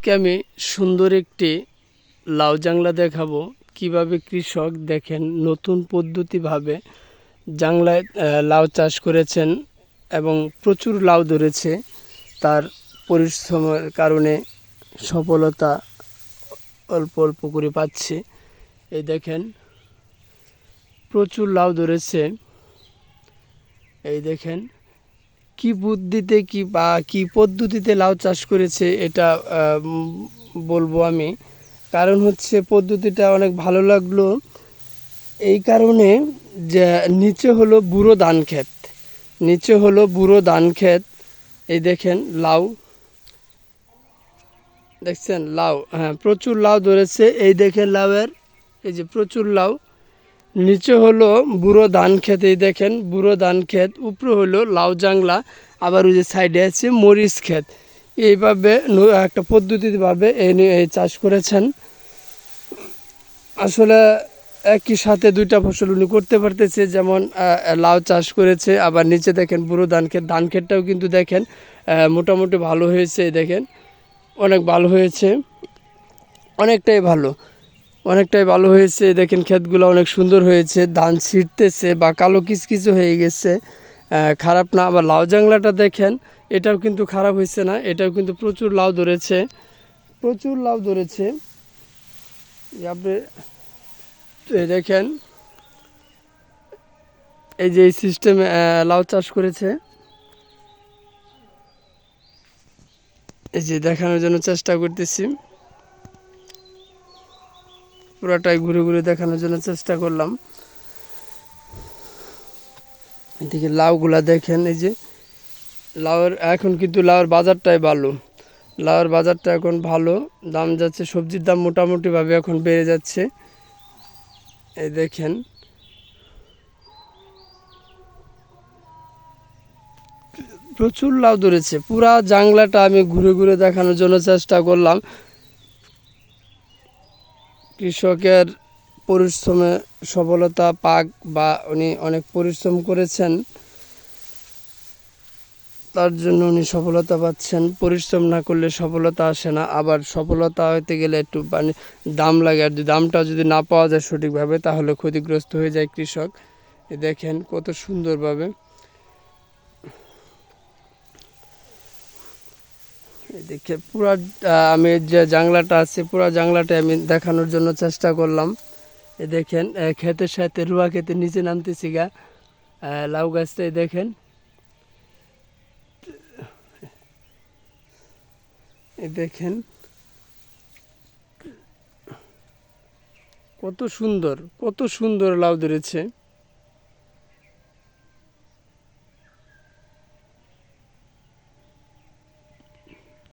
আজকে আমি সুন্দর একটি লাউ জাংলা দেখাবো কিভাবে কৃষক দেখেন নতুন পদ্ধতিভাবে জাংলায় লাউ চাষ করেছেন এবং প্রচুর লাউ ধরেছে। তার পরিশ্রমের কারণে সফলতা অল্প অল্প করে পাচ্ছে। এই দেখেন প্রচুর লাউ ধরেছে। এই দেখেন কি বুদ্ধিতে কি বা কি পদ্ধতিতে লাউ চাষ করেছে এটা বলবো আমি। কারণ হচ্ছে পদ্ধতিটা অনেক ভালো লাগলো এই কারণে যে নিচে হলো বুড়ো ধান ক্ষেত, নিচে হলো বুড়ো ধান ক্ষেত। এই দেখেন লাউ, দেখছেন লাউ, হ্যাঁ প্রচুর লাউ ধরেছে। এই দেখেন লাউয়ের এই যে প্রচুর লাউ। নিচে হলো বুড়ো ধান ক্ষেত, এই দেখেন বুড়ো ধান ক্ষেত, উপরে হলো লাউ জাংলা, আবার ওই যে সাইডে আছে মরিচ ক্ষেত। এইভাবে একটা পদ্ধতিভাবে এই চাষ করেছেন। আসলে একই সাথে দুইটা ফসল উনি করতে পারতেছে, যেমন লাউ চাষ করেছে, আবার নিচে দেখেন বুড়ো ধান ক্ষেত। ধান ক্ষেতটাও কিন্তু দেখেন মোটামুটি ভালো হয়েছে। দেখেন অনেক ভালো হয়েছে, অনেকটাই ভালো, অনেকটাই ভালো হয়েছে। দেখেন ক্ষেতগুলো অনেক সুন্দর হয়েছে, ধান ছিঁড়তেছে বা কালো কিচকিচো হয়ে গেছে, খারাপ না। আবার লাউ জাংলাটা দেখেন, এটাও কিন্তু খারাপ হয়েছে না, এটাও কিন্তু প্রচুর লাউ ধরেছে, প্রচুর লাউ ধরেছে। আপনি দেখেন এই যে এই সিস্টেমে লাউ চাষ করেছে, এই যে দেখানোর জন্য চেষ্টা করতেছি, পুরাটাই ঘুরে ঘুরে দেখানোর জন্য চেষ্টা করলাম। এদিকে লাউগুলা দেখেন, এই যে লাউয়ের এখন কিন্তু লাউয়ের বাজারটাই ভালো, লাউয়ের বাজারটা এখন ভালো, দাম যাচ্ছে, সবজির দাম মোটামুটিভাবে এখন বেড়ে যাচ্ছে। এই দেখেন প্রচুর লাউ ধরেছে। পুরা জাংলাটা আমি ঘুরে ঘুরে দেখানোর জন্য চেষ্টা করলাম। কৃষকের পরিশ্রমে সফলতা পাক, বা উনি অনেক পরিশ্রম করেছেন, তার জন্য উনি সফলতা পাচ্ছেন। পরিশ্রম না করলে সফলতা আসে না, আবার সফলতা হতে গেলে একটু মানে দাম লাগে, আর দামটা যদি না পাওয়া যায় সঠিকভাবে তাহলে ক্ষতিগ্রস্ত হয়ে যায় কৃষক। দেখেন কত সুন্দরভাবে দেখে পুরা আমি যে জাংলাটা আছে পুরা জাংলাটা আমি দেখানোর জন্য চেষ্টা করলাম। দেখেন ক্ষেতের সাথে রুয়া ক্ষেতের নিচে নামতেছি গা লাউ গাছটাই দেখেন, দেখেন কত সুন্দর, কত সুন্দর লাউ ধরেছে।